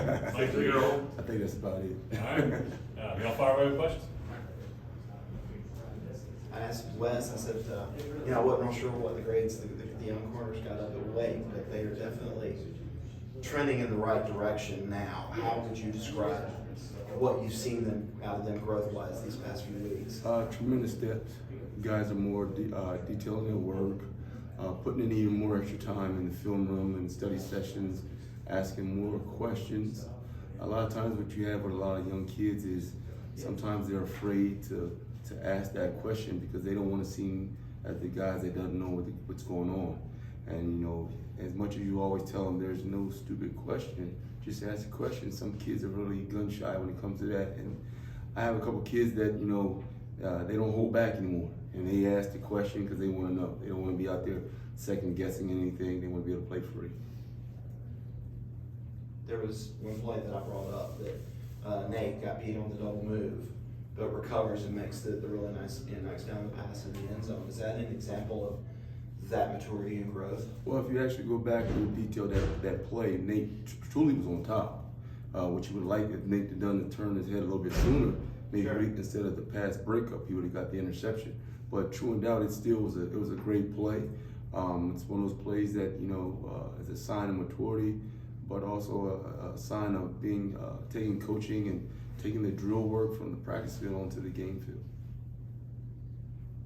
Like 3-year-old? I think that's about it. All right. Y'all fire away with questions? I asked Wes, I said, I wasn't real sure what the grades the young corners got up at weight, but they are definitely trending in the right direction now. How would you describe what you've seen them out of them growth-wise these past few weeks? Tremendous steps. Guys are more detailed in their work, putting in even more extra time in the film room and study sessions, asking more questions. A lot of times what you have with a lot of young kids is sometimes they're afraid to ask that question because they don't want to seem as the guys that doesn't know what's going on. And as much as you always tell them there's no stupid question, just ask a question. Some kids are really gun shy when it comes to that. And I have a couple kids that, they don't hold back anymore. And they ask the question because they want to know. They don't want to be out there second guessing anything. They want to be able to play free. There was one play that I brought up that Nate got beat on the double move, but recovers and makes the really nice, knocks down the pass in the end zone. Is that an example of that maturity and growth? Well, if you actually go back and detail that play, Nate truly was on top. What you would like if Nate had done to turn his head a little bit sooner, maybe Sure. instead of the pass breakup, he would have got the interception. But true and doubt, it still was a great play. It's one of those plays that is a sign of maturity, but also a sign of being taking coaching and taking the drill work from the practice field onto the game field.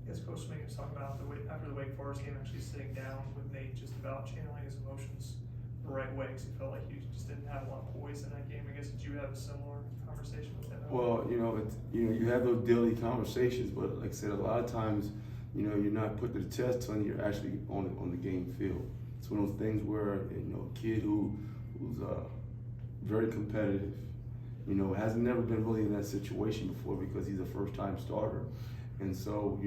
Yes, Coach Smink was talking about after the Wake Forest game, actually sitting down with Nate just about channeling his emotions the right way, because he felt like he just didn't have a lot of poise in that game. I guess, did you have a similar conversation with him? Well, you have those daily conversations, but like I said, a lot of times, you're not put to the test until you're actually on the game field. It's one of those things where a kid who's very competitive, has never been really in that situation before because he's a first-time starter, and so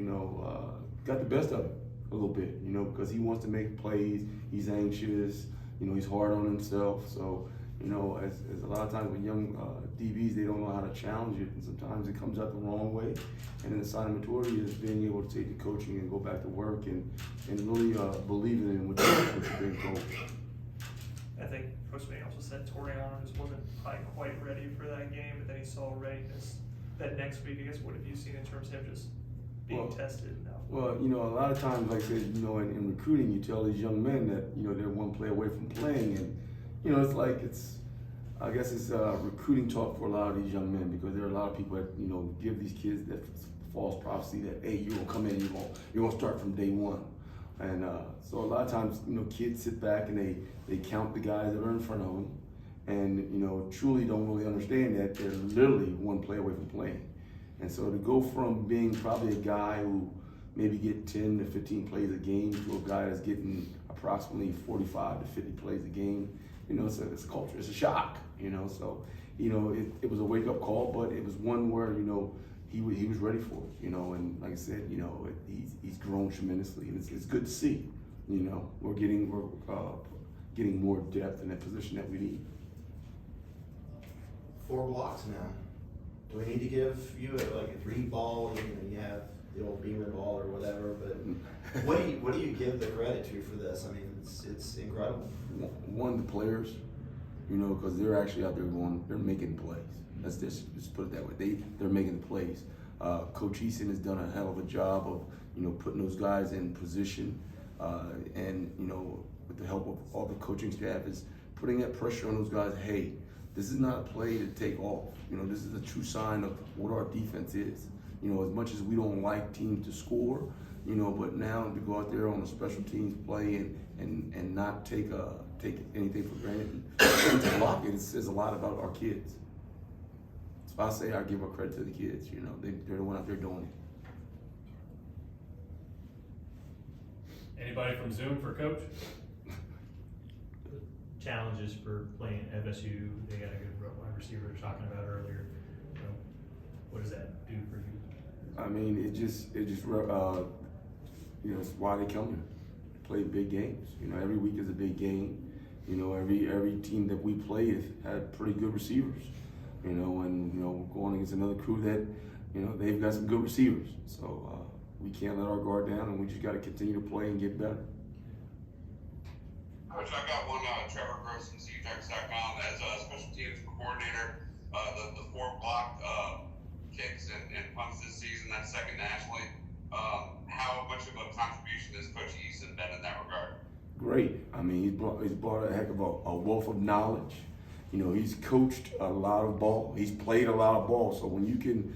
got the best of it a little bit, because he wants to make plays. He's anxious, he's hard on himself. So as a lot of times with young DBs, they don't know how to challenge it, and sometimes it comes out the wrong way. And then the sign of maturity is being able to take the coaching and go back to work and really believing in what you're being told. I think Coach Smink also said Toriano just wasn't probably quite ready for that game, but then he saw readiness that next week. I guess, what have you seen in terms of him just being tested now? Well, a lot of times, like I said, in recruiting, you tell these young men that, they're one play away from playing. And, I guess it's recruiting talk for a lot of these young men, because there are a lot of people that, give these kids that false prophecy that, hey, you're going to come in, you're going to start from day one. And so a lot of times, kids sit back and they count the guys that are in front of them and, truly don't really understand that they're literally one play away from playing. And so to go from being probably a guy who maybe get 10 to 15 plays a game to a guy that's getting approximately 45 to 50 plays a game, it's a culture, it's a shock, so, it was a wake-up call, but it was one where, he was ready for it, and like I said, he's grown tremendously, and it's good to see, we're getting more depth in that position that we need. 4 blocks now. Do we need to give you a 3 ball? You have the old Beamer ball or whatever, but what do you give the credit to for this? I mean, it's incredible. One, the players, because they're actually out there they're making plays. Let's just put it that way. They're making the plays. Coach Eason has done a hell of a job of, putting those guys in position, and, with the help of all the coaching staff, is putting that pressure on those guys. Hey, this is not a play to take off. This is a true sign of what our defense is. As much as we don't like teams to score, but now to go out there on a special teams play and not take anything for granted and to block it says a lot about our kids. So I say I give our credit to the kids. They're the one out there doing it. Anybody from Zoom for Coach? Challenges for playing FSU. They got a good wide receiver we were talking about earlier. What does that do for you? I mean, it just it's why they come here, play big games. Every week is a big game. Every team that we play has had pretty good receivers. And we're going against another crew that they've got some good receivers. So we can't let our guard down, and we just got to continue to play and get better. Coach, I got one, Trevor Gross from CuteX.com. As special teams second nationally. How much of a contribution has Coach Eason been in that regard? Great. I mean, he's brought a heck of a wealth of knowledge. You know, he's coached a lot of ball. He's played a lot of ball. So when you can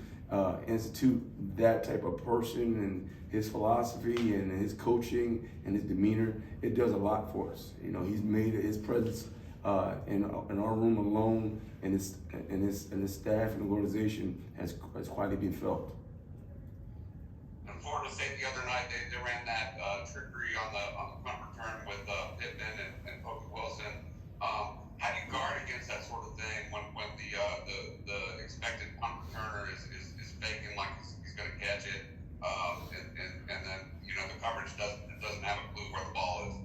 institute that type of person and his philosophy and his coaching and his demeanor, it does a lot for us. You know, he's made his presence in our room alone, and his staff and organization has quietly been felt. And Florida State the other night, they ran that trickery on the punt return with Pittman and Pokey Wilson. How do you guard against that sort of thing when the expected punt returner is faking like he's going to catch it, and then the coverage doesn't have a clue where the ball is?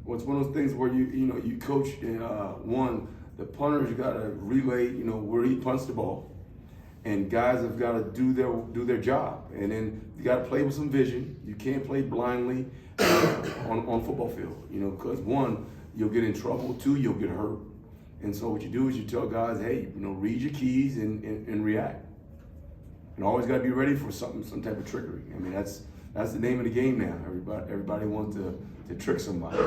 Well, it's one of those things where you coach the punter's got to relay where he punts the ball, and guys have got to do their job, and then you got to play with some vision. You can't play blindly on football field, because one, you'll get in trouble. Two, you'll get hurt. And so what you do is you tell guys, hey, read your keys and react. And always got to be ready for some type of trickery. I mean, that's the name of the game now. Everybody wants to trick somebody,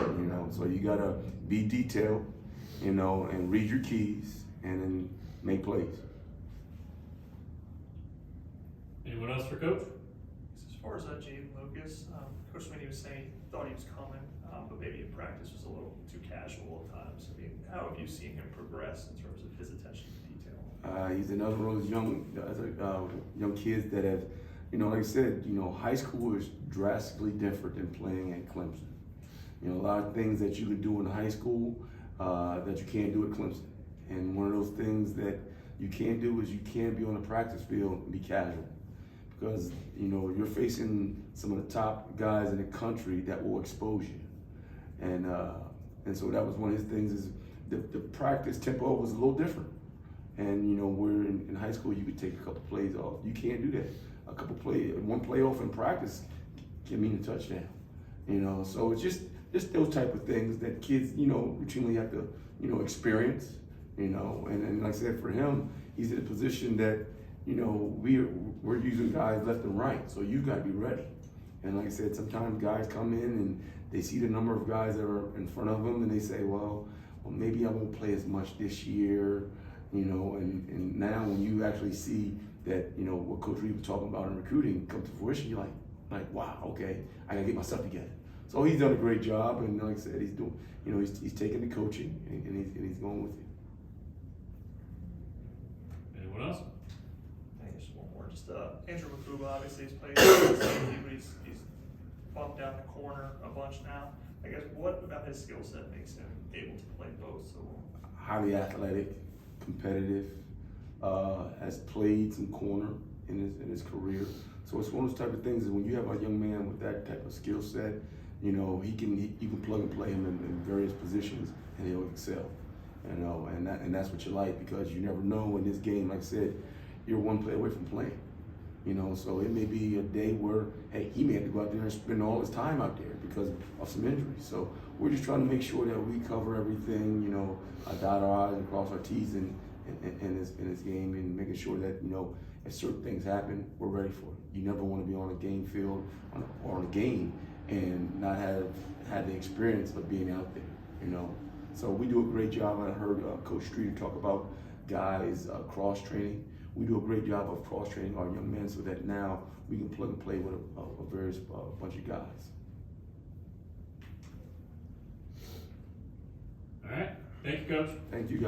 So you got to be detailed, and read your keys and then make plays. Anyone else for Coach? As far as Jaden Lucas, Coach Smitty was saying he thought he was coming, but maybe in practice was a little too casual at times. I mean, how have you seen him progress in terms of his attention to detail? He's another one of those young kids that have, like I said, high school is drastically different than playing at Clemson. A lot of things that you could do in high school that you can't do at Clemson. And one of those things that you can't do is you can't be on the practice field and be casual. Because, you're facing some of the top guys in the country that will expose you. And so that was one of his things is the practice tempo was a little different. And, we're in high school, you could take a couple plays off. You can't do that. One play off in practice can mean a touchdown. So it's just those type of things that kids, routinely have to, experience, and like I said, for him, he's in a position that, we're using guys left and right. So you got to be ready. And like I said, sometimes guys come in and they see the number of guys that are in front of them and they say, well, maybe I won't play as much this year, and now when you actually see that, what Coach Reed was talking about in recruiting come to fruition, you're like, wow, okay, I gotta get myself together. So he's done a great job, and like I said, he's doing, he's taking the coaching and he's going with it. Anyone else? I think just one more. Just Andrew Makuba, obviously he's played safety, but he's bumped down the corner a bunch now. I guess what about his skill set makes him able to play both so well? Highly athletic, competitive, has played some corner in his career. So it's one of those type of things that when you have a young man with that type of skill set, you can plug and play him in various positions and he'll excel. And that's what you like, because you never know in this game. Like I said, you're one play away from playing. So it may be a day where, hey, he may have to go out there and spend all his time out there because of some injuries. So we're just trying to make sure that we cover everything, dot our I's and cross our T's in this game, and making sure that, if certain things happen, we're ready for it. You never want to be on a game field or on a game and not have had the experience of being out there, So we do a great job. I heard Coach Streeter talk about guys cross-training. We do a great job of cross-training our young men so that now we can plug and play with a various bunch of guys. All right. Thank you, Coach. Thank you, guys.